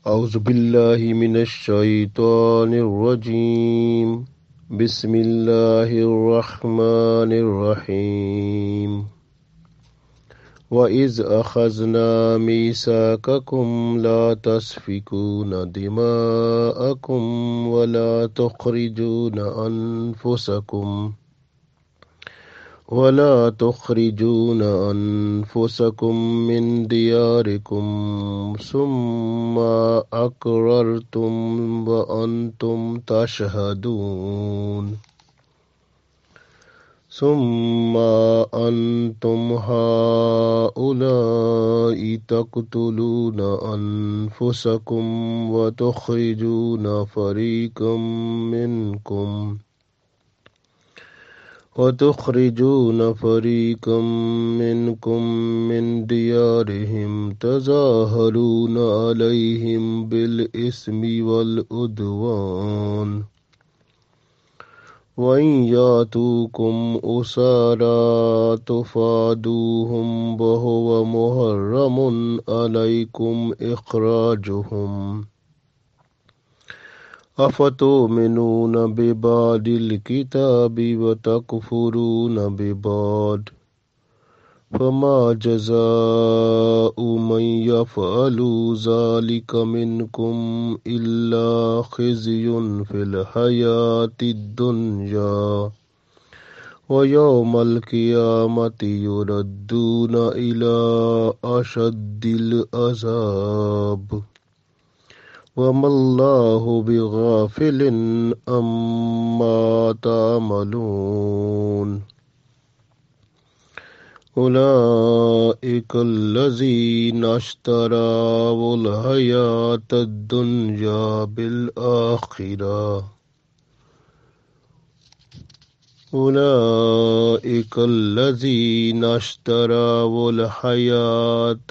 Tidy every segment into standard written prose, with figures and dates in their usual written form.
اعوذ باللہ من الشیطان الرجیم بسم اللہ الرحمن الرحیم وَإِذْ أَخَذْنَا مِيثَاقَكُمْ لَا تَسْفِكُونَ دِمَاءَكُمْ ولا تخرجون أنفسكم من دياركم ثم أقررتم وأنتم تشهدون ثم أنتم هؤلاء تقتلون أنفسكم وتخرجون فريقا منكم من ديارهم تظاهرون عليهم بالإثم والعدوان وإن يأتوكم أسارى تفادوهم وهو محرم عليكم إخراجهم أفتؤمنون ببعض الكتاب وتكفرون ببعض فما جزاء من يفعل ذلك منكم إلا خزي في الحياة الدنيا ويوم القيامة يردون إلى أشد العذاب وما الله بغافل عما تعملون أولئك الذين اشتروا الحياة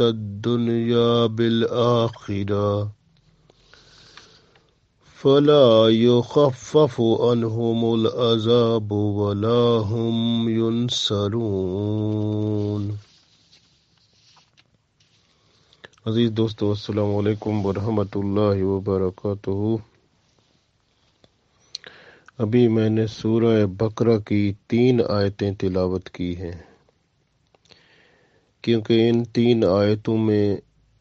الدنيا بالآخرة فلا يخفف عنهم العذاب ولا هم ينصرون۔ عزیز دوستو، السلام علیکم ورحمۃ اللہ وبرکاتہ۔ ابھی میں نے سورہ بقرہ کی 3 آیتیں تلاوت کی ہیں، کیونکہ ان 3 آیتوں میں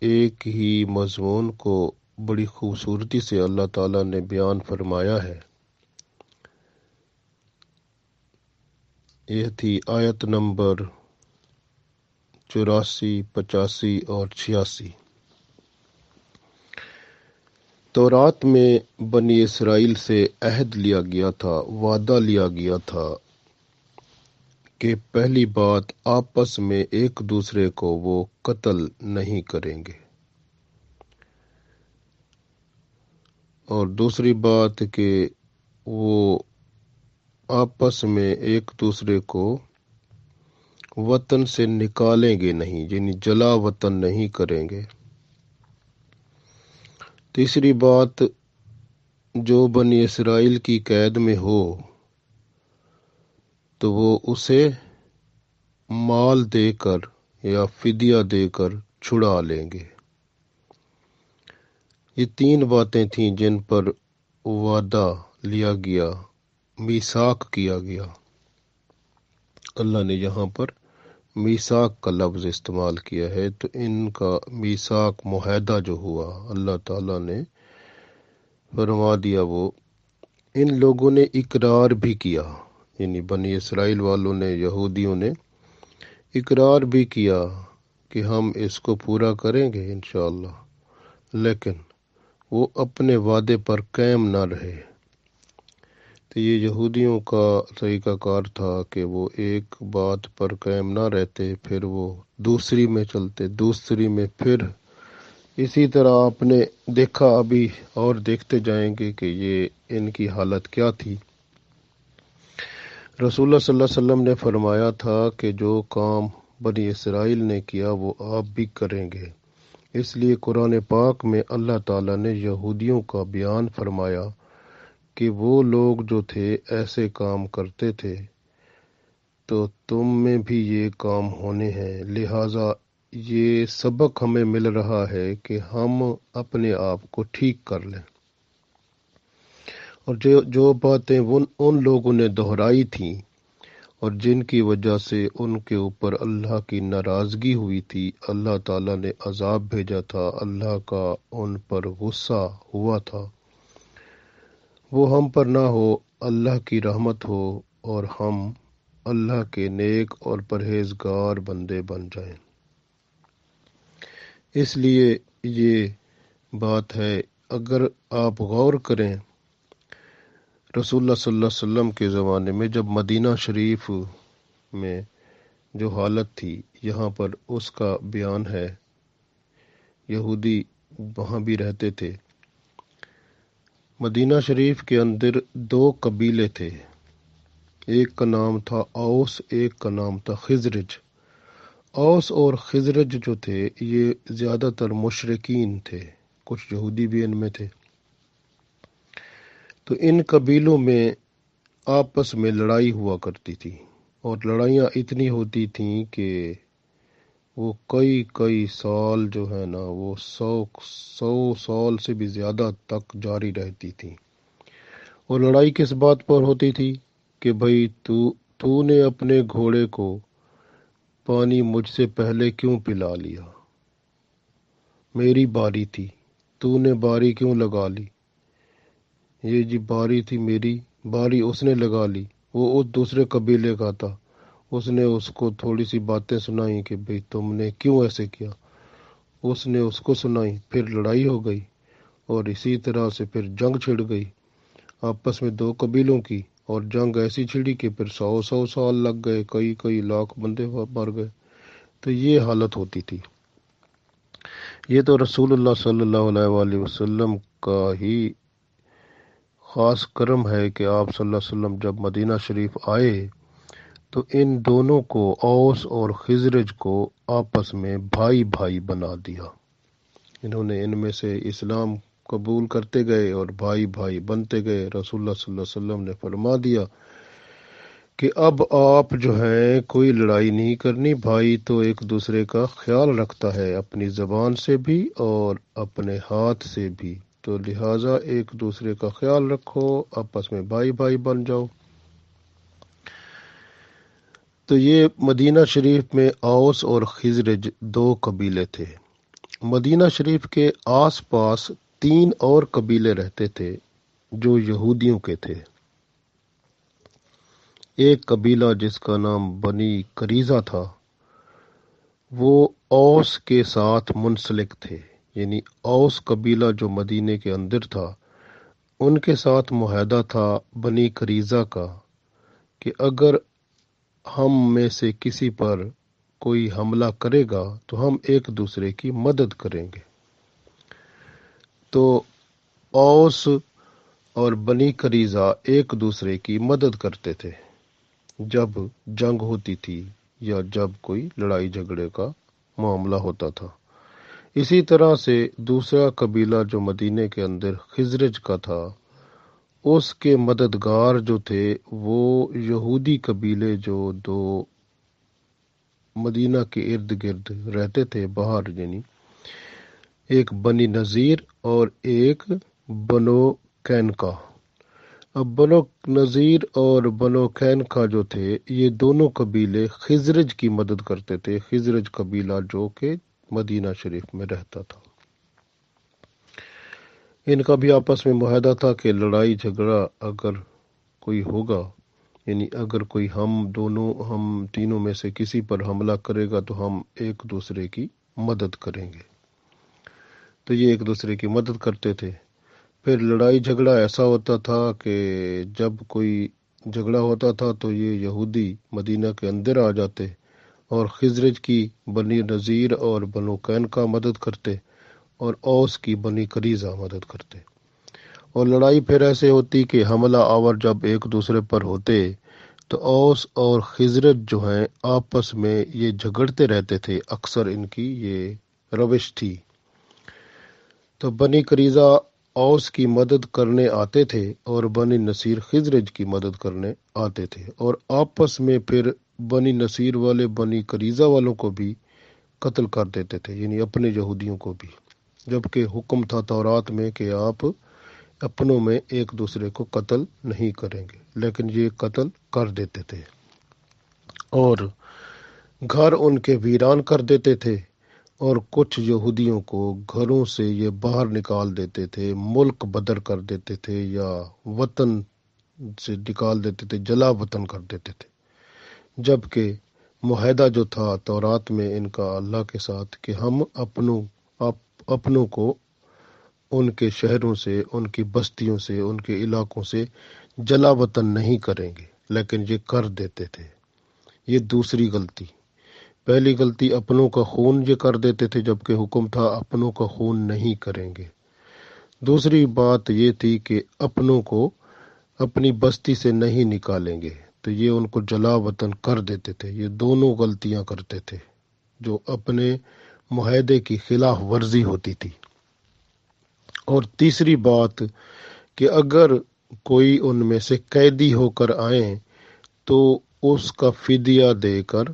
ایک ہی مضمون کو بڑی خوبصورتی سے اللہ تعالیٰ نے بیان فرمایا ہے۔ یہ تھی آیت نمبر 84، 85 اور 86۔ تورات میں بنی اسرائیل سے عہد لیا گیا تھا، وعدہ لیا گیا تھا کہ پہلی بات آپس میں ایک دوسرے کو وہ قتل نہیں کریں گے، اور دوسری بات کہ وہ آپس میں ایک دوسرے کو وطن سے نکالیں گے نہیں، یعنی جلا وطن نہیں کریں گے۔ تیسری بات، جو بنی اسرائیل کی قید میں ہو تو وہ اسے مال دے کر یا فدیہ دے کر چھڑا لیں گے۔ یہ 3 باتیں تھیں جن پر وعدہ لیا گیا، میثاق کیا گیا۔ اللہ نے یہاں پر میثاق کا لفظ استعمال کیا ہے، تو ان کا میثاق معاہدہ جو ہوا اللہ تعالیٰ نے فرما دیا، وہ ان لوگوں نے اقرار بھی کیا، یعنی بنی اسرائیل والوں نے، یہودیوں نے اقرار بھی کیا کہ ہم اس کو پورا کریں گے انشاءاللہ، لیکن وہ اپنے وعدے پر قائم نہ رہے۔ تو یہ یہودیوں کا طریقہ کار تھا کہ وہ ایک بات پر قائم نہ رہتے، پھر وہ دوسری میں چلتے، دوسری میں پھر اسی طرح آپ نے دیکھا، ابھی اور دیکھتے جائیں گے کہ یہ ان کی حالت کیا تھی۔ رسول اللہ صلی اللہ علیہ وسلم نے فرمایا تھا کہ جو کام بنی اسرائیل نے کیا وہ آپ بھی کریں گے۔ اس لیے قرآن پاک میں اللہ تعالیٰ نے یہودیوں کا بیان فرمایا کہ وہ لوگ جو تھے ایسے کام کرتے تھے، تو تم میں بھی یہ کام ہونے ہیں، لہٰذا یہ سبق ہمیں مل رہا ہے کہ ہم اپنے آپ کو ٹھیک کر لیں، اور جو باتیں ان لوگوں نے دہرائی تھیں اور جن کی وجہ سے ان کے اوپر اللہ کی ناراضگی ہوئی تھی، اللہ تعالیٰ نے عذاب بھیجا تھا، اللہ کا ان پر غصہ ہوا تھا، وہ ہم پر نہ ہو، اللہ کی رحمت ہو اور ہم اللہ کے نیک اور پرہیزگار بندے بن جائیں۔ اس لیے یہ بات ہے، اگر آپ غور کریں رسول اللہ صلی اللہ علیہ وسلم کے زمانے میں جب مدینہ شریف میں جو حالت تھی، یہاں پر اس کا بیان ہے، یہودی وہاں بھی رہتے تھے۔ مدینہ شریف کے اندر 2 قبیلے تھے، ایک کا نام تھا اوس، ایک کا نام تھا خزرج۔ اوس اور خزرج جو تھے یہ زیادہ تر مشرکین تھے، کچھ یہودی بھی ان میں تھے۔ تو ان قبیلوں میں آپس میں لڑائی ہوا کرتی تھی، اور لڑائیاں اتنی ہوتی تھیں کہ وہ کئی سال جو ہے نا، وہ 100 سال سے بھی زیادہ تک جاری رہتی تھیں۔ اور لڑائی کس بات پر ہوتی تھی کہ بھئی تو نے اپنے گھوڑے کو پانی مجھ سے پہلے کیوں پلا لیا، میری باری تھی، تو نے باری کیوں لگا لی، یہ جی باری تھی میری، باری اس نے لگا لی، وہ اس دوسرے قبیلے کا تھا، اس نے اس کو تھوڑی سی باتیں سنائی کہ بھئی تم نے کیوں ایسے کیا، اس نے اس کو سنائی، پھر لڑائی ہو گئی، اور اسی طرح سے پھر جنگ چھڑ گئی آپس میں 2 قبیلوں کی، اور جنگ ایسی چھڑی کہ پھر 100 سال لگ گئے، کئی لاکھ بندے مر گئے۔ تو یہ حالت ہوتی تھی۔ یہ تو رسول اللہ صلی اللہ علیہ وآلہ وسلم کا ہی خاص کرم ہے کہ آپ صلی اللہ علیہ وسلم جب مدینہ شریف آئے تو ان دونوں کو، اوس اور خزرج کو، آپس میں بھائی بھائی بنا دیا۔ انہوں نے ان میں سے اسلام قبول کرتے گئے اور بھائی بھائی بنتے گئے۔ رسول اللہ صلی اللہ علیہ وسلم نے فرما دیا کہ اب آپ جو ہیں کوئی لڑائی نہیں کرنی، بھائی تو ایک دوسرے کا خیال رکھتا ہے، اپنی زبان سے بھی اور اپنے ہاتھ سے بھی، تو لہٰذا ایک دوسرے کا خیال رکھو، آپس میں بھائی بھائی بن جاؤ۔ تو یہ مدینہ شریف میں اوس اور خزرج 2 قبیلے تھے۔ مدینہ شریف کے آس پاس 3 اور قبیلے رہتے تھے جو یہودیوں کے تھے۔ ایک قبیلہ جس کا نام بنی قریظہ تھا، وہ اوس کے ساتھ منسلک تھے، یعنی اوس قبیلہ جو مدینے کے اندر تھا ان کے ساتھ معاہدہ تھا بنی قریظہ کا کہ اگر ہم میں سے کسی پر کوئی حملہ کرے گا تو ہم ایک دوسرے کی مدد کریں گے۔ تو اوس اور بنی قریظہ ایک دوسرے کی مدد کرتے تھے جب جنگ ہوتی تھی یا جب کوئی لڑائی جھگڑے کا معاملہ ہوتا تھا۔ اسی طرح سے دوسرا قبیلہ جو مدینے کے اندر خزرج کا تھا، اس کے مددگار جو تھے وہ یہودی قبیلے جو 2 مدینہ کے ارد گرد رہتے تھے باہر، یعنی ایک بنی نذیر اور ایک بنو قینقاع۔ اب بنو نذیر اور بنو قینقاع جو تھے یہ دونوں قبیلے خزرج کی مدد کرتے تھے، خزرج قبیلہ جو کہ مدینہ شریف میں رہتا تھا۔ ان کا بھی آپس میں معاہدہ تھا کہ لڑائی جھگڑا اگر کوئی ہوگا، یعنی اگر کوئی ہم تینوں میں سے کسی پر حملہ کرے گا تو ہم ایک دوسرے کی مدد کریں گے۔ تو یہ ایک دوسرے کی مدد کرتے تھے۔ پھر لڑائی جھگڑا ایسا ہوتا تھا کہ جب کوئی جھگڑا ہوتا تھا تو یہ یہودی مدینہ کے اندر آ جاتے اور خزرج کی بنی نذیر اور بنو قینقاع مدد کرتے اور اوس کی بنی قریظہ مدد کرتے، اور لڑائی پھر ایسے ہوتی کہ حملہ آور جب ایک دوسرے پر ہوتے تو اوس اور خزرج جو ہیں آپس میں یہ جھگڑتے رہتے تھے، اکثر ان کی یہ روش تھی۔ تو بنی قریظہ اوس کی مدد کرنے آتے تھے اور بنی نصیر خزرج کی مدد کرنے آتے تھے، اور آپس میں پھر بنی نصیر والے بنی قریظہ والوں کو بھی قتل کر دیتے تھے، یعنی اپنے یہودیوں کو بھی، جبکہ حکم تھا تورات میں کہ آپ اپنوں میں ایک دوسرے کو قتل نہیں کریں گے، لیکن یہ قتل کر دیتے تھے اور گھر ان کے ویران کر دیتے تھے، اور کچھ یہودیوں کو گھروں سے یہ باہر نکال دیتے تھے، ملک بدر کر دیتے تھے یا وطن سے نکال دیتے تھے، جلا وطن کر دیتے تھے، جبکہ معاہدہ جو تھا تورات میں ان کا اللہ کے ساتھ کہ ہم اپنوں کو ان کے شہروں سے، ان کی بستیوں سے، ان کے علاقوں سے جلا وطن نہیں کریں گے، لیکن یہ کر دیتے تھے۔ یہ دوسری غلطی۔ پہلی غلطی اپنوں کا خون یہ کر دیتے تھے، جبکہ حکم تھا اپنوں کا خون نہیں کریں گے۔ دوسری بات یہ تھی کہ اپنوں کو اپنی بستی سے نہیں نکالیں گے، تو یہ ان کو جلا وطن کر دیتے تھے۔ یہ دونوں غلطیاں کرتے تھے جو اپنے معاہدے کی خلاف ورزی ہوتی تھی۔ اور تیسری بات کہ اگر کوئی ان میں سے قیدی ہو کر آئیں تو اس کا فدیہ دے کر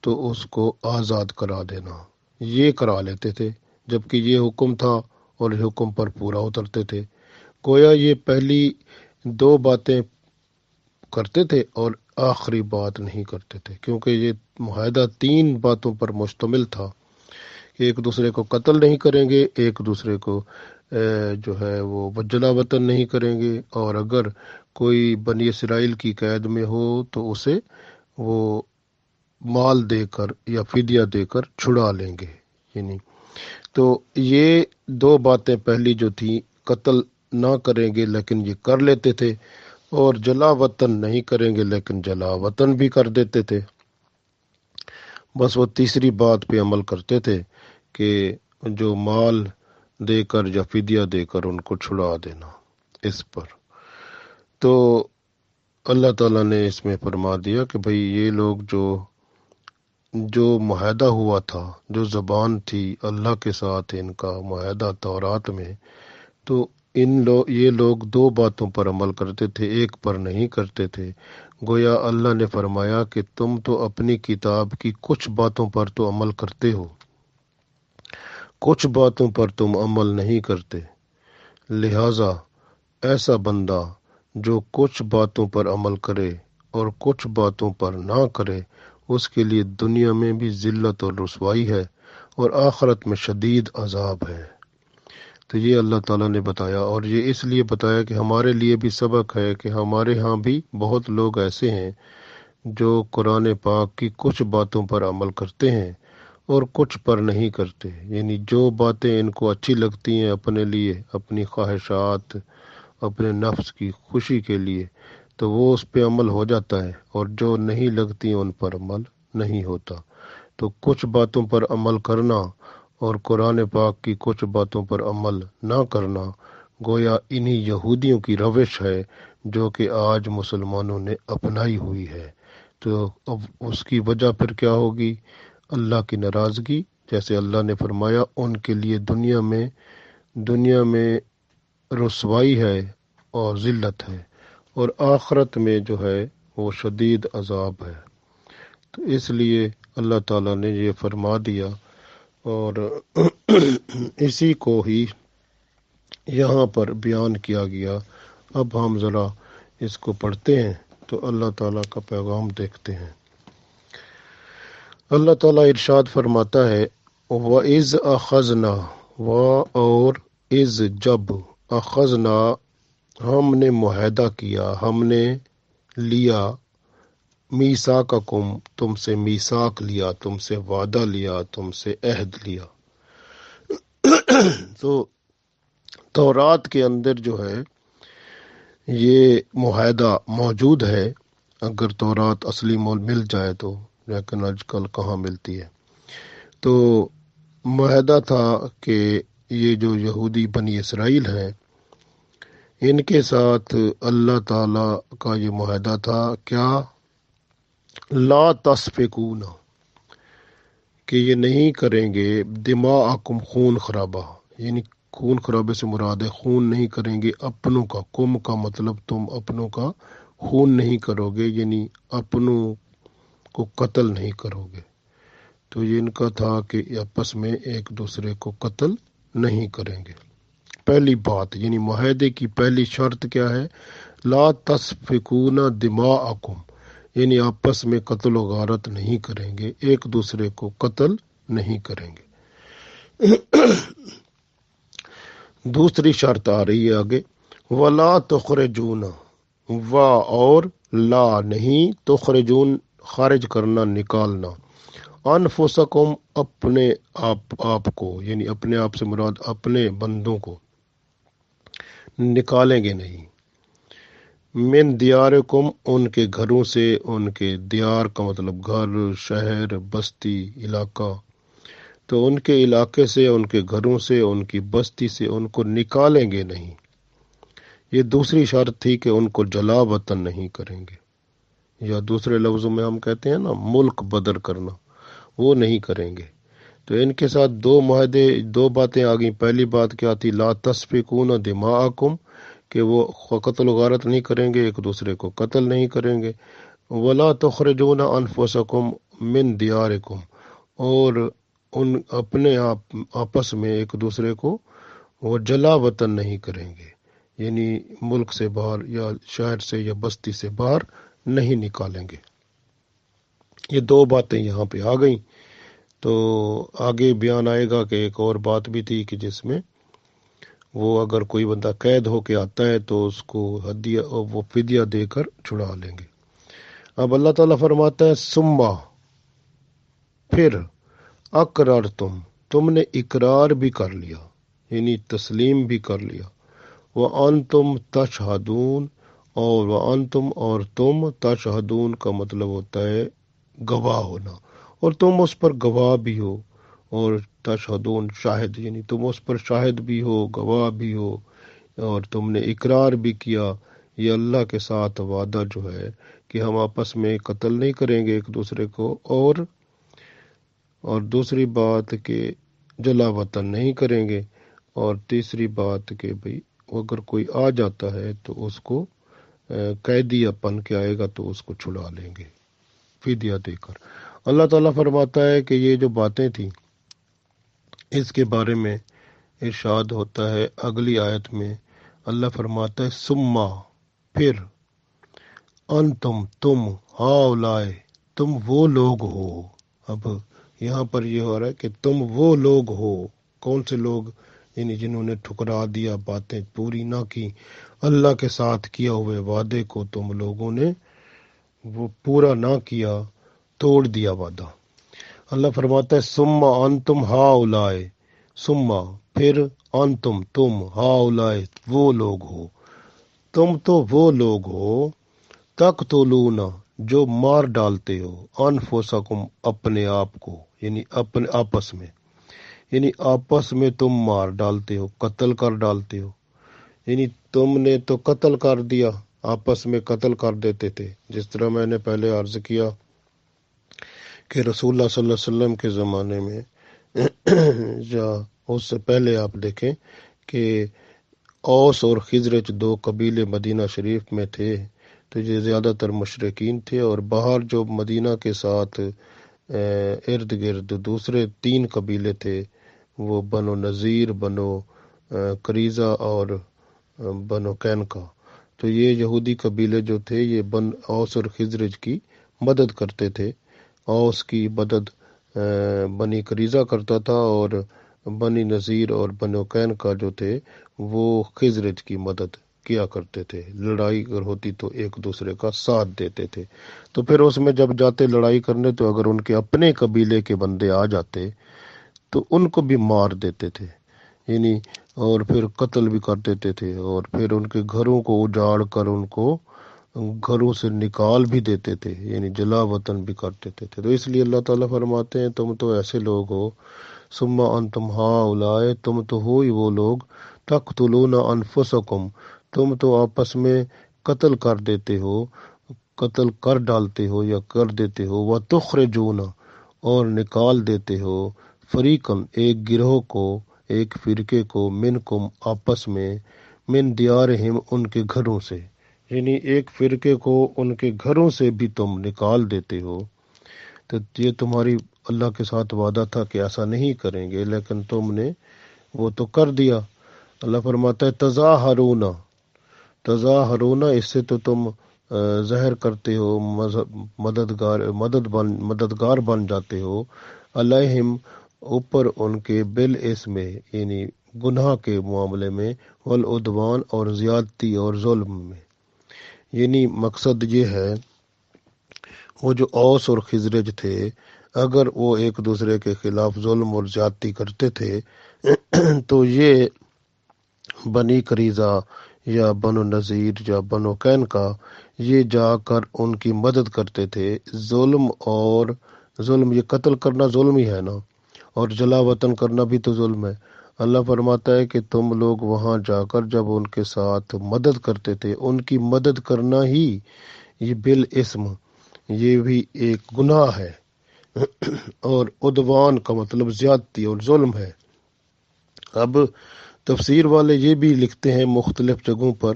تو اس کو آزاد کرا دینا، یہ کرا لیتے تھے، جبکہ یہ حکم تھا اور حکم پر پورا اترتے تھے۔ گویا یہ پہلی دو باتیں کرتے تھے اور آخری بات نہیں کرتے تھے، کیونکہ یہ معاہدہ تین باتوں پر مشتمل تھا کہ ایک دوسرے کو قتل نہیں کریں گے، ایک دوسرے کو جو ہے وہ جلا وطن نہیں کریں گے، اور اگر کوئی بنی اسرائیل کی قید میں ہو تو اسے وہ مال دے کر یا فدیہ دے کر چھڑا لیں گے۔ یعنی تو یہ دو باتیں پہلی جو تھی، قتل نہ کریں گے لیکن یہ کر لیتے تھے، اور جلا وطن نہیں کریں گے لیکن جلا وطن بھی کر دیتے تھے۔ بس وہ تیسری بات پہ عمل کرتے تھے کہ جو مال دے کر یا فدیہ دے کر ان کو چھڑا دینا اس پر۔ تو اللہ تعالیٰ نے اس میں فرما دیا کہ بھئی یہ لوگ جو معاہدہ ہوا تھا، جو زبان تھی اللہ کے ساتھ ان کا معاہدہ تورات میں، تو یہ لوگ دو باتوں پر عمل کرتے تھے، ایک پر نہیں کرتے تھے۔ گویا اللہ نے فرمایا کہ تم تو اپنی کتاب کی کچھ باتوں پر تو عمل کرتے ہو، کچھ باتوں پر تم عمل نہیں کرتے، لہٰذا ایسا بندہ جو کچھ باتوں پر عمل کرے اور کچھ باتوں پر نہ کرے، اس کے لیے دنیا میں بھی ذلت اور رسوائی ہے اور آخرت میں شدید عذاب ہے۔ تو یہ اللہ تعالیٰ نے بتایا، اور یہ اس لیے بتایا کہ ہمارے لیے بھی سبق ہے کہ ہمارے ہاں بھی بہت لوگ ایسے ہیں جو قرآن پاک کی کچھ باتوں پر عمل کرتے ہیں اور کچھ پر نہیں کرتے، یعنی جو باتیں ان کو اچھی لگتی ہیں اپنے لیے، اپنی خواہشات، اپنے نفس کی خوشی کے لیے، تو وہ اس پہ عمل ہو جاتا ہے، اور جو نہیں لگتی ان پر عمل نہیں ہوتا۔ تو کچھ باتوں پر عمل کرنا اور قرآن پاک کی کچھ باتوں پر عمل نہ کرنا گویا انہی یہودیوں کی روش ہے جو کہ آج مسلمانوں نے اپنائی ہوئی ہے۔ تو اب اس کی وجہ پھر کیا ہوگی؟ اللہ کی ناراضگی، جیسے اللہ نے فرمایا ان کے لیے دنیا میں رسوائی ہے اور ذلت ہے، اور آخرت میں جو ہے وہ شدید عذاب ہے۔ تو اس لیے اللہ تعالیٰ نے یہ فرما دیا، اور اسی کو ہی یہاں پر بیان کیا گیا۔ اب ہم ذرا اس کو پڑھتے ہیں تو اللہ تعالیٰ کا پیغام دیکھتے ہیں۔ اللہ تعالیٰ ارشاد فرماتا ہے، وَإِذْ أَخَذْنَا، اور از جب، اخذنا ہم نے معاہدہ کیا، ہم نے لیا، میثاقکم تم سے میثاق لیا، تم سے وعدہ لیا، تم سے عہد لیا۔ تو تورات کے اندر جو ہے یہ معاہدہ موجود ہے، اگر تورات اصلی مول مل جائے تو، لیکن آج کل کہاں ملتی ہے۔ تو معاہدہ تھا کہ یہ جو یہودی بنی اسرائیل ہیں، ان کے ساتھ اللہ تعالیٰ کا یہ معاہدہ تھا کیا؟ لا تسفکون، کہ یہ نہیں کریں گے دماءکم خون خرابہ، یعنی خون خرابے سے مراد ہے خون نہیں کریں گے اپنوں کا، کم کا مطلب تم اپنوں کا خون نہیں کرو گے، یعنی اپنوں کو قتل نہیں کرو گے۔ تو تو یہ ان کا تھا کہ آپس میں ایک دوسرے کو قتل نہیں کریں گے۔ پہلی بات یعنی معاہدے کی پہلی شرط کیا ہے؟ لا تسفکون دماءکم، یعنی آپس میں قتل و غارت نہیں کریں گے، ایک دوسرے کو قتل نہیں کریں گے۔ دوسری شرط آ رہی ہے آگے، ولا تخرجون، و اور لا نہیں، تخرجون خارج کرنا، نکالنا، انفسکم اپنے آپ کو، یعنی اپنے آپ سے مراد اپنے بندوں کو نکالیں گے نہیں، من دیارکم ان کے گھروں سے، ان کے دیار کا مطلب گھر، شہر، بستی، علاقہ، تو ان کے علاقے سے، ان کے گھروں سے، ان کی بستی سے ان کو نکالیں گے نہیں۔ یہ دوسری شرط تھی کہ ان کو جلا وطن نہیں کریں گے، یا دوسرے لفظوں میں ہم کہتے ہیں نا ملک بدر کرنا، وہ نہیں کریں گے۔ تو ان کے ساتھ دو معاہدے، دو باتیں آ گئیں۔ پہلی بات کیا تھی؟ لا تسفکون دماءکم، کہ وہ قتل و غارت نہیں کریں گے، ایک دوسرے کو قتل نہیں کریں گے۔ ولا تخرجون انفسکم من دیارکم، اور ان اپنے آپس میں ایک دوسرے کو وہ جلا وطن نہیں کریں گے، یعنی ملک سے باہر یا شہر سے یا بستی سے باہر نہیں نکالیں گے۔ یہ دو باتیں یہاں پہ آ گئیں۔ تو آگے بیان آئے گا کہ ایک اور بات بھی تھی کہ جس میں وہ اگر کوئی بندہ قید ہو کے آتا ہے تو اس کو ہدیہ، وہ فدیہ دے کر چھڑا لیں گے۔ اب اللہ تعالیٰ فرماتا ہے سما، پھر، اقرار تم نے اقرار بھی کر لیا، یعنی تسلیم بھی کر لیا، وانتم تشہدون، اور وانتم اور تم، تشہدون کا مطلب ہوتا ہے گواہ ہونا، اور تم اس پر گواہ بھی ہو، اور تشہدون شاہد، یعنی تم اس پر شاہد بھی ہو، گواہ بھی ہو، اور تم نے اقرار بھی کیا یہ اللہ کے ساتھ وعدہ جو ہے کہ ہم آپس میں قتل نہیں کریں گے ایک دوسرے کو، اور دوسری بات کہ جلا وطن نہیں کریں گے، اور تیسری بات کہ بھئی اگر کوئی آ جاتا ہے تو اس کو قیدی اپن کے آئے گا تو اس کو چھڑا لیں گے فدیہ دے کر۔ اللہ تعالیٰ فرماتا ہے کہ یہ جو باتیں تھیں اس کے بارے میں ارشاد ہوتا ہے اگلی آیت میں، اللہ فرماتا ہے سما، پھر، انتم تم، ہاؤلائے تم وہ لوگ ہو۔ اب یہاں پر یہ ہو رہا ہے کہ تم وہ لوگ ہو، کون سے لوگ؟ یعنی جنہوں نے ٹھکرا دیا، باتیں پوری نہ کی، اللہ کے ساتھ کیا ہوئے وعدے کو تم لوگوں نے وہ پورا نہ کیا، توڑ دیا وعدہ۔ اللہ فرماتا ہے سما انتم ہاؤلائے، سما پھر، انتم تم، ہاؤلائے وہ لوگ ہو، تم تو وہ لوگ ہو، تقتلون جو مار ڈالتے ہو، انفسکم اپنے آپ کو، یعنی اپنے آپس میں، یعنی آپس میں تم مار ڈالتے ہو، قتل کر ڈالتے ہو، یعنی تم نے تو قتل کر دیا، آپس میں قتل کر دیتے تھے، جس طرح میں نے پہلے عرض کیا کہ رسول اللہ صلی اللہ علیہ وسلم کے زمانے میں یا اس سے پہلے آپ دیکھیں کہ اوس اور خزرج دو قبیلے مدینہ شریف میں تھے، تو یہ زیادہ تر مشرکین تھے، اور باہر جو مدینہ کے ساتھ ارد گرد دوسرے 3 قبیلے تھے، وہ بنو نذیر، بنو قریظہ اور بنو قینقا۔ تو یہ یہودی قبیلے جو تھے یہ اوس اور خزرج کی مدد کرتے تھے۔ اوس کی مدد بنی قریظہ کرتا تھا، اور بنی نذیر اور بنو قینقا جو تھے وہ خزرج کی مدد کیا کرتے تھے، لڑائی اگر ہوتی تو ایک دوسرے کا ساتھ دیتے تھے۔ تو پھر اس میں جب جاتے لڑائی کرنے تو اگر ان کے اپنے قبیلے کے بندے آ جاتے تو ان کو بھی مار دیتے تھے، یعنی اور پھر قتل بھی کر دیتے تھے، اور پھر ان کے گھروں کو اجاڑ کر ان کو گھروں سے نکال بھی دیتے تھے، یعنی جلا وطن بھی کر دیتے تھے۔ تو اس لیے اللہ تعالیٰ فرماتے ہیں تم تو ایسے لوگ ہو، ثم انتم ہؤلاء تم تو ہو ہی وہ لوگ، تقتلون انفسکم تم تو آپس میں قتل کر دیتے ہو، قتل کر ڈالتے ہو یا کر دیتے ہو، وتخرجون اور نکال دیتے ہو، فریقاً ایک گروہ کو، ایک فرقے کو، منکم آپس میں، من دیارہم ان کے گھروں سے، یعنی ایک فرقے کو ان کے گھروں سے بھی تم نکال دیتے ہو۔ تو یہ تمہاری اللہ کے ساتھ وعدہ تھا کہ ایسا نہیں کریں گے، لیکن تم نے وہ تو کر دیا۔ اللہ فرماتا ہے تظاہرون، اس سے تو تم ظاہر کرتے ہو، مددگار بن جاتے ہو، علیہم، اوپر ان کے، بالاسم، یعنی گناہ کے معاملے میں، والعدوان، اور زیادتی اور ظلم میں۔ یعنی مقصد یہ ہے، وہ جو اوس اور خزرج تھے، اگر وہ ایک دوسرے کے خلاف ظلم اور زیادتی کرتے تھے تو یہ بنی قریظہ یا بنو نذیر یا بنو قینقاع یہ جا کر ان کی مدد کرتے تھے۔ ظلم یہ قتل کرنا ظلم ہی ہے نا، اور جلا وطن کرنا بھی تو ظلم ہے۔ اللہ فرماتا ہے کہ تم لوگ وہاں جا کر جب ان کے ساتھ مدد کرتے تھے، ان کی مدد کرنا ہی یہ بالاسم، یہ بھی ایک گناہ ہے، اور عدوان کا مطلب زیادتی اور ظلم ہے۔ اب تفسیر والے یہ بھی لکھتے ہیں مختلف جگہوں پر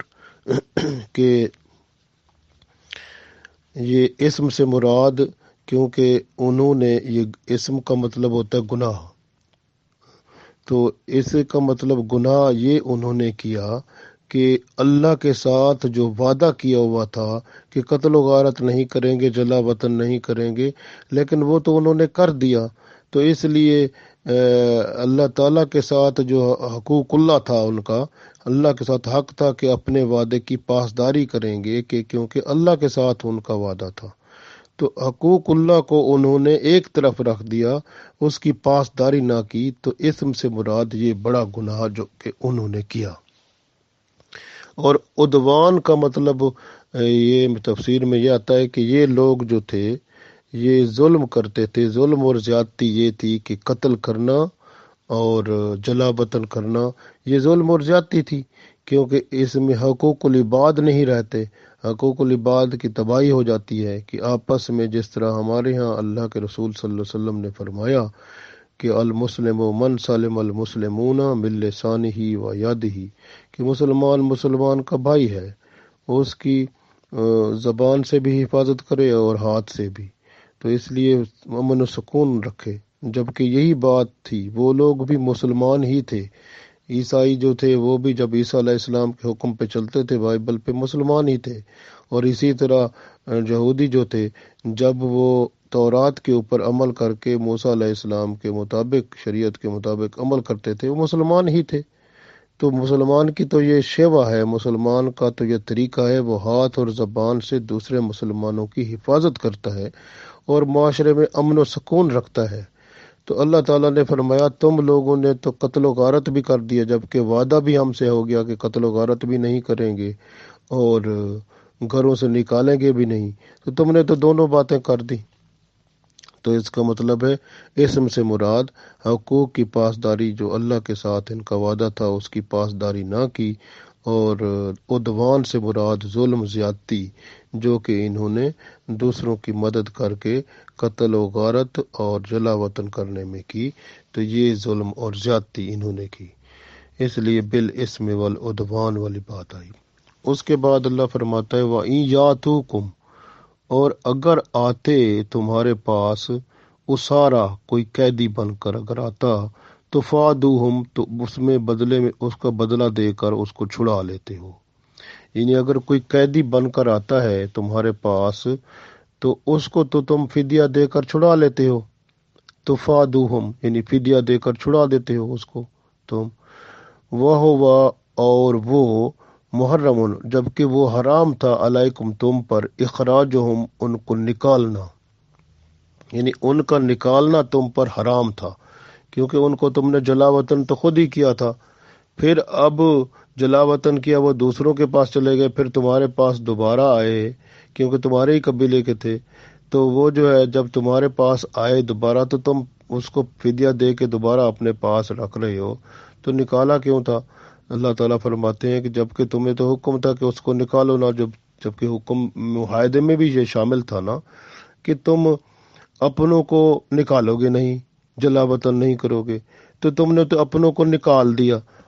کہ یہ اسم سے مراد، کیونکہ انہوں نے، یہ اسم کا مطلب ہوتا ہے گناہ، تو اس کا مطلب گناہ یہ انہوں نے کیا کہ اللہ کے ساتھ جو وعدہ کیا ہوا تھا کہ قتل و غارت نہیں کریں گے، جلا وطن نہیں کریں گے، لیکن وہ تو انہوں نے کر دیا۔ تو اس لیے اللہ تعالیٰ کے ساتھ جو حقوق اللہ تھا ان کا، اللہ کے ساتھ حق تھا کہ اپنے وعدے کی پاسداری کریں گے، کہ کیونکہ اللہ کے ساتھ ان کا وعدہ تھا، تو حقوق اللہ کو انہوں نے ایک طرف رکھ دیا، اس کی پاسداری نہ کی، تو اسم سے مراد یہ بڑا گناہ جو کہ انہوں نے کیا۔ اور عدوان کا مطلب یہ تفسیر میں یہ آتا ہے کہ یہ لوگ جو تھے یہ ظلم کرتے تھے، ظلم اور زیادتی یہ تھی کہ قتل کرنا اور جلا وطن کرنا، یہ ظلم اور زیادتی تھی، کیونکہ اس میں حقوق العباد نہیں رہتے، حقوق العباد کی تباہی ہو جاتی ہے، کہ آپس میں جس طرح ہمارے ہاں اللہ کے رسول صلی اللہ علیہ وسلم نے فرمایا کہ المسلم من سلم المسلمون من لسانہ و یدہ، کہ مسلمان کا بھائی ہے، اس کی زبان سے بھی حفاظت کرے اور ہاتھ سے بھی، تو اس لیے امن و سکون رکھے۔ جبکہ یہی بات تھی، وہ لوگ بھی مسلمان ہی تھے، عیسائی جو تھے وہ بھی جب عیسیٰ علیہ السلام کے حکم پہ چلتے تھے، بائبل پہ، مسلمان ہی تھے، اور اسی طرح یہودی جو تھے جب وہ تورات کے اوپر عمل کر کے موسیٰ علیہ السلام کے مطابق، شریعت کے مطابق عمل کرتے تھے، وہ مسلمان ہی تھے۔ تو مسلمان کی تو یہ شیوا ہے، مسلمان کا تو یہ طریقہ ہے، وہ ہاتھ اور زبان سے دوسرے مسلمانوں کی حفاظت کرتا ہے اور معاشرے میں امن و سکون رکھتا ہے۔ تو اللہ تعالیٰ نے فرمایا تم لوگوں نے تو قتل و غارت بھی کر دیا، جبکہ وعدہ بھی ہم سے ہو گیا کہ قتل و غارت بھی نہیں کریں گے اور گھروں سے نکالیں گے بھی نہیں، تو تم نے تو دونوں باتیں کر دی۔ تو اس کا مطلب ہے اسم سے مراد حقوق کی پاسداری، جو اللہ کے ساتھ ان کا وعدہ تھا اس کی پاسداری نہ کی، اور عدوان سے مراد ظلم، زیادتی، جو کہ انہوں نے دوسروں کی مدد کر کے قتل و غارت اور جلا وطن کرنے میں کی، تو یہ ظلم اور زیادتی انہوں نے کی، اس لیے بالاسم والعدوان والی بات آئی۔ اس کے بعد اللہ فرماتا ہے وَإِن يَأْتُوكُمْ، اور اگر آتے تمہارے پاس، اسارا، کوئی قیدی بن کر اگر آتا، تو فادوہم، تو اس میں بدلے میں اس کا بدلہ دے کر اس کو چھڑا لیتے ہو، یعنی اگر کوئی قیدی بن کر آتا ہے تمہارے پاس تو اس کو تو تم فدیہ دے کر چھڑا لیتے ہو، تو فادوہم یعنی فدیہ دے کر چھڑا دیتے ہو اس کو تم، وہ اور وہ محرم، جبکہ وہ حرام تھا، علیکم تم پر، اخراجہم ان کو نکالنا، یعنی ان کا نکالنا تم پر حرام تھا، کیونکہ ان کو تم نے جلا وطن تو خود ہی کیا تھا، پھر اب جلا وطن کیا، وہ دوسروں کے پاس چلے گئے، پھر تمہارے پاس دوبارہ آئے کیونکہ تمہارے ہی قبیلے کے تھے، تو وہ جو ہے جب تمہارے پاس آئے دوبارہ تو تم اس کو فدیہ دے کے دوبارہ اپنے پاس رکھ رہے ہو، تو نکالا کیوں تھا؟ اللہ تعالیٰ فرماتے ہیں کہ جبکہ تمہیں تو حکم تھا کہ اس کو نکالو نا، جبکہ حکم معاہدے میں بھی یہ شامل تھا نا کہ تم اپنوں کو نکالو گے نہیں، جلا وطن نہیں کرو گے، تو تم نے تو اپنوں کو نکال دیا،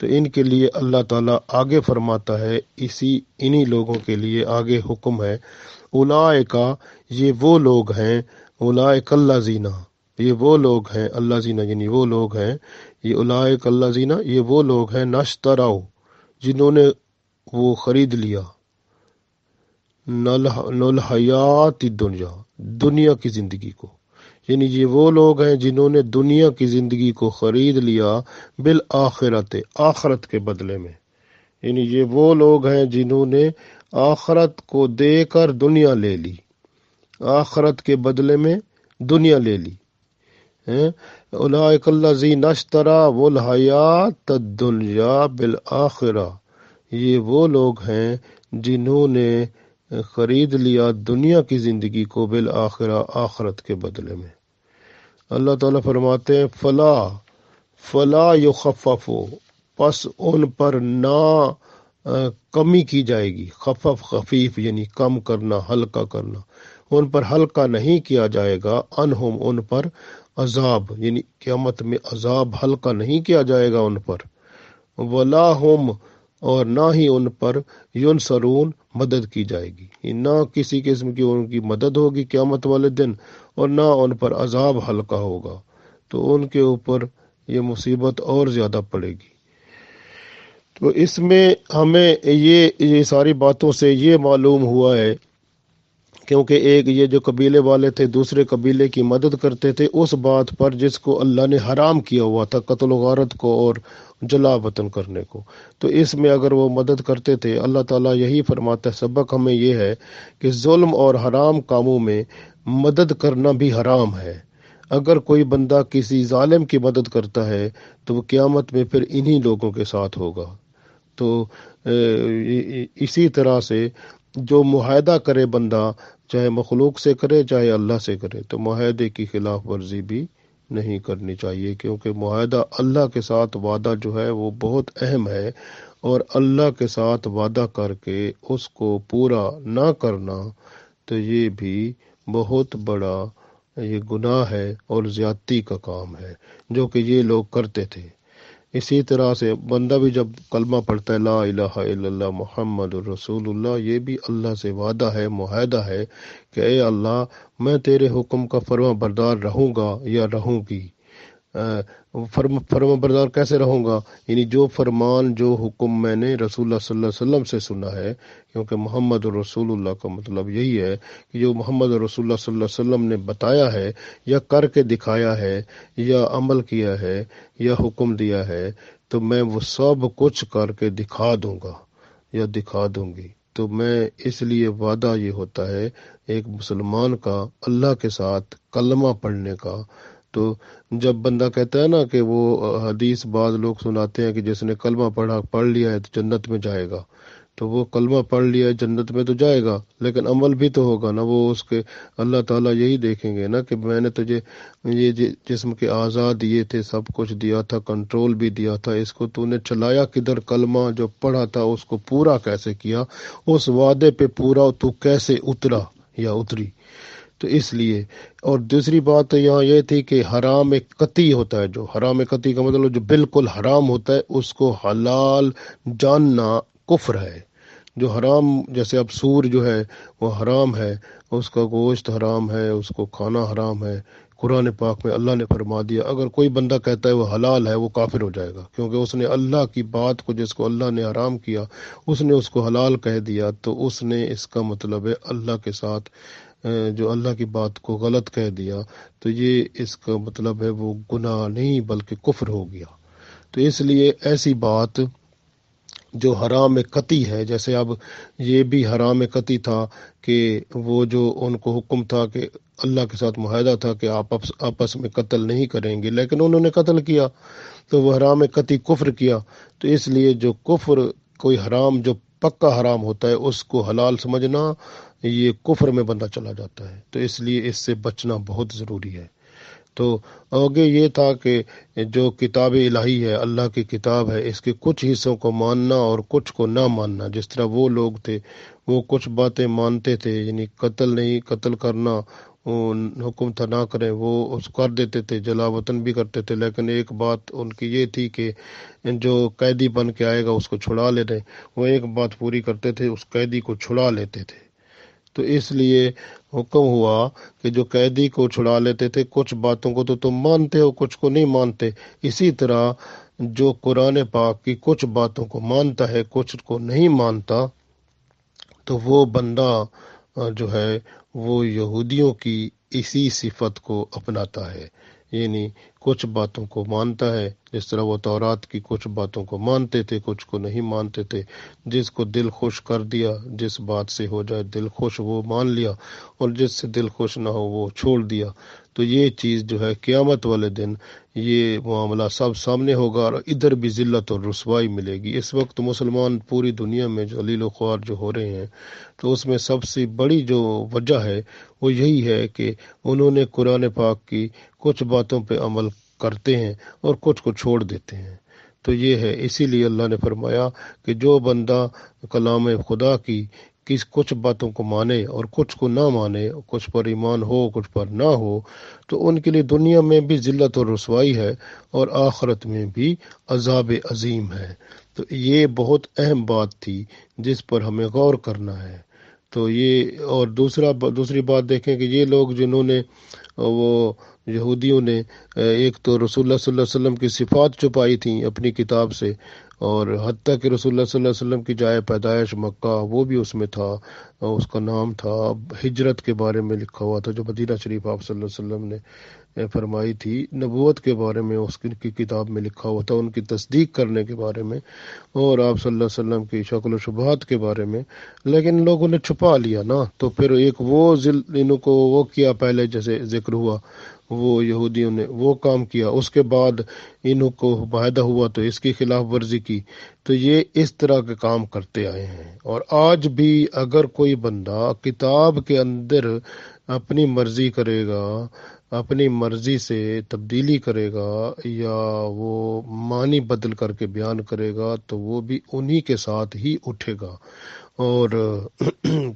تو ان کے لیے اللہ تعالیٰ آگے فرماتا ہے، انہی لوگوں کے لیے آگے حکم ہے، اولئک، یہ وہ لوگ ہیں، اولئک الذین، یہ وہ لوگ ہیں، الذین یعنی وہ لوگ ہیں، یہ اولئک الذین یہ وہ لوگ ہیں، نشتروا جنہوں نے وہ خرید لیا، نل حیات دنیا، دنیا کی زندگی کو، یعنی یہ وہ لوگ ہیں جنہوں نے دنیا کی زندگی کو خرید لیا، بالآخرت، آخرت کے بدلے میں، یعنی یہ وہ لوگ ہیں جنہوں نے آخرت کو دے کر دنیا لے لی، آخرت کے بدلے میں دنیا لے لی، اولئک الذین اشتروا الحیات الدنیا بالآخرہ، یہ وہ لوگ ہیں جنہوں نے خرید لیا دنیا کی زندگی کو بالآخرہ، آخرت کے بدلے میں۔ اللہ تعالیٰ فرماتے ہیں فلا یخفف، پس ان پر نہ کمی کی جائے گی، خفیف یعنی کم کرنا، ہلکا کرنا، ان پر ہلکا نہیں کیا جائے گا، انہم ان پر، عذاب یعنی قیامت میں عذاب ہلکا نہیں کیا جائے گا ان پر، ولا ہم اور نہ ہی ان پر ینصرون مدد کی جائے گی، نہ کسی قسم کی ان کی مدد ہوگی قیامت والے دن، اور نہ ان پر عذاب ہلکا ہوگا، تو ان کے اوپر یہ مصیبت اور زیادہ پڑے گی۔ تو اس میں ہمیں یہ ساری باتوں سے یہ معلوم ہوا ہے، کیونکہ ایک یہ جو قبیلے والے تھے دوسرے قبیلے کی مدد کرتے تھے اس بات پر جس کو اللہ نے حرام کیا ہوا تھا، قتل و غارت کو اور جلا وطن کرنے کو، تو اس میں اگر وہ مدد کرتے تھے، اللہ تعالیٰ یہی فرماتا ہے، سبق ہمیں یہ ہے کہ ظلم اور حرام کاموں میں مدد کرنا بھی حرام ہے۔ اگر کوئی بندہ کسی ظالم کی مدد کرتا ہے تو وہ قیامت میں پھر انہی لوگوں کے ساتھ ہوگا۔ تو اسی طرح سے جو معاہدہ کرے بندہ، چاہے مخلوق سے کرے چاہے اللہ سے کرے، تو معاہدے کی خلاف ورزی بھی نہیں کرنی چاہیے، کیونکہ معاہدہ اللہ کے ساتھ وعدہ جو ہے وہ بہت اہم ہے، اور اللہ کے ساتھ وعدہ کر کے اس کو پورا نہ کرنا تو یہ بھی بہت بڑا یہ گناہ ہے اور زیادتی کا کام ہے، جو کہ یہ لوگ کرتے تھے۔ اسی طرح سے بندہ بھی جب کلمہ پڑھتا ہے لا الہ الا اللہ محمد الرسول اللہ، یہ بھی اللہ سے وعدہ ہے، معاہدہ ہے کہ اے اللہ میں تیرے حکم کا فرما بردار رہوں گا یا رہوں گی۔ فرما بردار کیسے رہوں گا؟ یعنی جو فرمان جو حکم میں نے رسول اللہ صلی اللہ علیہ وسلم سے سنا ہے، کیونکہ محمد الرسول اللہ کا مطلب یہی ہے کہ جو محمد رسول اللہ صلی اللہ علیہ وسلم نے بتایا ہے یا کر کے دکھایا ہے یا عمل کیا ہے یا حکم دیا ہے، تو میں وہ سب کچھ کر کے دکھا دوں گا یا دکھا دوں گی۔ تو میں اس لیے وعدہ یہ ہوتا ہے ایک مسلمان کا اللہ کے ساتھ کلمہ پڑھنے کا۔ تو جب بندہ کہتا ہے نا کہ وہ حدیث بعض لوگ سناتے ہیں کہ جس نے کلمہ پڑھ لیا ہے تو جنت میں جائے گا، تو وہ کلمہ پڑھ لیا ہے جنت میں تو جائے گا، لیکن عمل بھی تو ہوگا نا، وہ اس کے اللہ تعالیٰ یہی دیکھیں گے نا کہ میں نے تجھے یہ جسم کے اعضاء دیے تھے، سب کچھ دیا تھا، کنٹرول بھی دیا تھا، اس کو تو نے چلایا کدھر، کلمہ جو پڑھا تھا اس کو پورا کیسے کیا، اس وعدے پہ پورا تو کیسے اترا یا اتری۔ تو اس لیے، اور دوسری بات یہاں یہ تھی کہ حرام قطعی ہوتا ہے، جو حرام قطعی کا مطلب جو بالکل حرام ہوتا ہے اس کو حلال جاننا کفر ہے۔ جو حرام، جیسے اب سور جو ہے وہ حرام ہے، اس کا گوشت حرام ہے، اس کو کھانا حرام ہے، قرآن پاک میں اللہ نے فرما دیا، اگر کوئی بندہ کہتا ہے وہ حلال ہے وہ کافر ہو جائے گا، کیونکہ اس نے اللہ کی بات کو جس کو اللہ نے حرام کیا اس نے اس کو حلال کہہ دیا، تو اس نے اس کا مطلب ہے اللہ کے ساتھ جو اللہ کی بات کو غلط کہہ دیا، تو یہ اس کا مطلب ہے وہ گناہ نہیں بلکہ کفر ہو گیا۔ تو اس لیے ایسی بات جو حرام قطعی ہے، جیسے اب یہ بھی حرام قطعی تھا کہ وہ جو ان کو حکم تھا کہ اللہ کے ساتھ معاہدہ تھا کہ آپ آپس میں قتل نہیں کریں گے، لیکن انہوں نے قتل کیا تو وہ حرام قطعی کفر کیا۔ تو اس لیے جو کفر، کوئی حرام جو پکا حرام ہوتا ہے اس کو حلال سمجھنا، یہ کفر میں بندہ چلا جاتا ہے، تو اس لیے اس سے بچنا بہت ضروری ہے۔ تو آگے یہ تھا کہ جو کتاب الہی ہے، اللہ کی کتاب ہے، اس کے کچھ حصوں کو ماننا اور کچھ کو نہ ماننا۔ جس طرح وہ لوگ تھے وہ کچھ باتیں مانتے تھے، یعنی قتل نہیں، قتل کرنا حکم تھا نہ کریں، وہ اس کر دیتے تھے، جلا وطن بھی کرتے تھے، لیکن ایک بات ان کی یہ تھی کہ جو قیدی بن کے آئے گا اس کو چھڑا لے رہے، وہ ایک بات پوری کرتے تھے، اس قیدی کو چھڑا لیتے تھے۔ تو اس لیے حکم ہوا کہ جو قیدی کو چھڑا لیتے تھے، کچھ باتوں کو تو تم مانتے ہو، کچھ کو نہیں مانتے، اسی طرح جو قرآن پاک کی کچھ باتوں کو مانتا ہے کچھ کو نہیں مانتا، تو وہ بندہ جو ہے وہ یہودیوں کی اسی صفت کو اپناتا ہے، یعنی کچھ باتوں کو مانتا ہے، جس طرح وہ تورات کی کچھ باتوں کو مانتے تھے کچھ کو نہیں مانتے تھے، جس کو دل خوش کر دیا، جس بات سے ہو جائے دل خوش وہ مان لیا، اور جس سے دل خوش نہ ہو وہ چھوڑ دیا۔ تو یہ چیز جو ہے قیامت والے دن یہ معاملہ سب سامنے ہوگا، اور ادھر بھی ذلت اور رسوائی ملے گی۔ اس وقت مسلمان پوری دنیا میں جو ذلیل و خوار جو ہو رہے ہیں، تو اس میں سب سے بڑی جو وجہ ہے وہ یہی ہے کہ انہوں نے قرآن پاک کی کچھ باتوں پہ عمل کرتے ہیں اور کچھ کو چھوڑ دیتے ہیں۔ تو یہ ہے، اسی لیے اللہ نے فرمایا کہ جو بندہ کلام خدا کی کچھ باتوں کو مانے اور کچھ کو نہ مانے، کچھ پر ایمان ہو کچھ پر نہ ہو، تو ان کے لیے دنیا میں بھی ذلت اور رسوائی ہے اور آخرت میں بھی عذاب عظیم ہے۔ تو یہ بہت اہم بات تھی جس پر ہمیں غور کرنا ہے۔ تو یہ، اور دوسری بات دیکھیں کہ یہ لوگ جنہوں نے وہ یہودیوں نے ایک تو رسول اللہ صلی اللہ علیہ وسلم کی صفات چھپائی تھیں اپنی کتاب سے، اور حتیٰ کہ رسول اللہ صلی اللہ علیہ وسلم کی جائے پیدائش مکہ وہ بھی اس میں تھا، اس کا نام تھا، ہجرت کے بارے میں لکھا ہوا تھا جو مدینہ شریف آپ صلی اللہ علیہ وسلم نے فرمائی تھی، نبوت کے بارے میں اس کی کتاب میں لکھا ہوا تھا، ان کی تصدیق کرنے کے بارے میں، اور آپ صلی اللہ علیہ وسلم کی شکل و شبہات کے بارے میں، لیکن لوگوں نے چھپا لیا نا۔ تو پھر ایک وہ ان کو وہ کیا، پہلے جیسے ذکر ہوا وہ یہودیوں نے وہ کام کیا، اس کے بعد ان کو معاہدہ ہوا تو اس کی خلاف ورزی کی۔ تو یہ اس طرح کے کام کرتے آئے ہیں، اور آج بھی اگر کوئی بندہ کتاب کے اندر اپنی مرضی کرے گا، اپنی مرضی سے تبدیلی کرے گا، یا وہ معنی بدل کر کے بیان کرے گا، تو وہ بھی انہی کے ساتھ ہی اٹھے گا، اور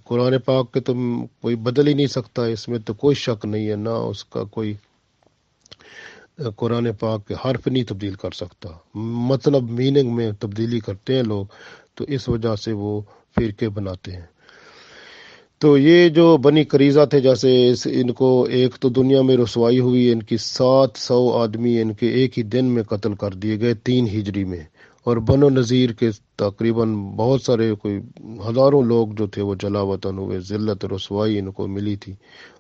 قرآن پاک کے تو کوئی بدل ہی نہیں سکتا، اس میں تو کوئی شک نہیں ہے، نہ اس کا کوئی قرآن پاک کے حرف نہیں تبدیل کر سکتا، مطلب میننگ میں تبدیلی کرتے ہیں لوگ، تو اس وجہ سے وہ فرقے بناتے ہیں۔ تو یہ جو بنی قریظہ تھے، جیسے ان کو ایک تو دنیا میں رسوائی ہوئی، ان کی 700 آدمی ان کے ایک ہی دن میں قتل کر دیے گئے 3 ہجری میں، اور بنو نذیر کے تقریباً بہت سارے کوئی ہزاروں لوگ جو تھے وہ جلا وطن ہوئے، ذلت رسوائی ان کو ملی تھی،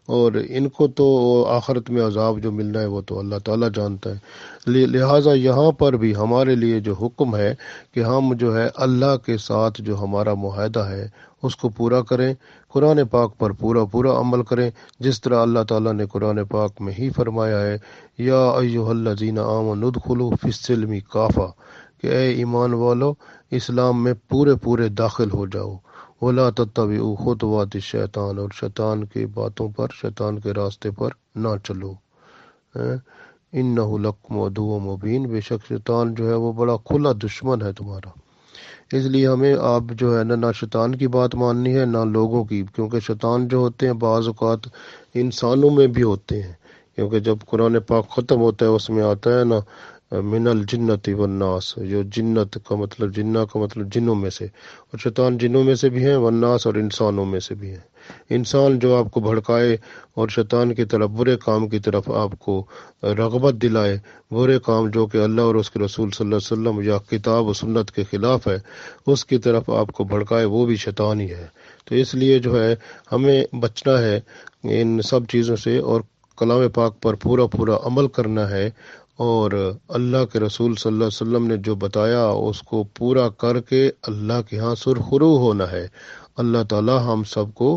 اور ان کو تو آخرت میں عذاب جو ملنا ہے وہ تو اللہ تعالیٰ جانتا ہے۔ لہٰذا یہاں پر بھی ہمارے لیے جو حکم ہے کہ ہم جو ہے اللہ کے ساتھ جو ہمارا معاہدہ ہے اس کو پورا کریں، قرآن پاک پر پورا عمل کریں، جس طرح اللہ تعالیٰ نے قرآن پاک میں ہی فرمایا ہے، یا ایھا الذین آمنوا ادخلوا فی السلم کافہ، کہ اے ایمان والو اسلام میں پورے داخل ہو جاؤ، ولا تتبعوا خطوات الشیطان، اور شیطان کی باتوں پر، شیطان کے راستے پر نہ چلو، انہ لکم عدو مبین، بے شک شیطان جو ہے وہ بڑا کھلا دشمن ہے تمہارا۔ اس لیے ہمیں آپ جو ہے نہ شیطان کی بات ماننی ہے نہ لوگوں کی، کیونکہ شیطان جو ہوتے ہیں بعض اوقات انسانوں میں بھی ہوتے ہیں، کیونکہ جب قرآن پاک ختم ہوتا ہے اس میں آتا ہے نا من الجنت والناس، جو جنت کا مطلب جنہ کا مطلب جنوں میں سے، اور شیطان جنوں میں سے بھی ہیں، والناس اور انسانوں میں سے بھی ہیں۔ انسان جو آپ کو بھڑکائے اور شیطان کی طرف برے کام کی طرف آپ کو رغبت دلائے، برے کام جو کہ اللہ اور اس کے رسول صلی اللہ علیہ وسلم یا کتاب و سنت کے خلاف ہے، اس کی طرف آپ کو بھڑکائے، وہ بھی شیطان ہی ہے۔ تو اس لیے جو ہے ہمیں بچنا ہے ان سب چیزوں سے، اور کلام پاک پر پورا عمل کرنا ہے، اور اللہ کے رسول صلی اللہ علیہ وسلم نے جو بتایا اس کو پورا کر کے اللہ کے ہاں سرخرو ہونا ہے۔ اللہ تعالی ہم سب کو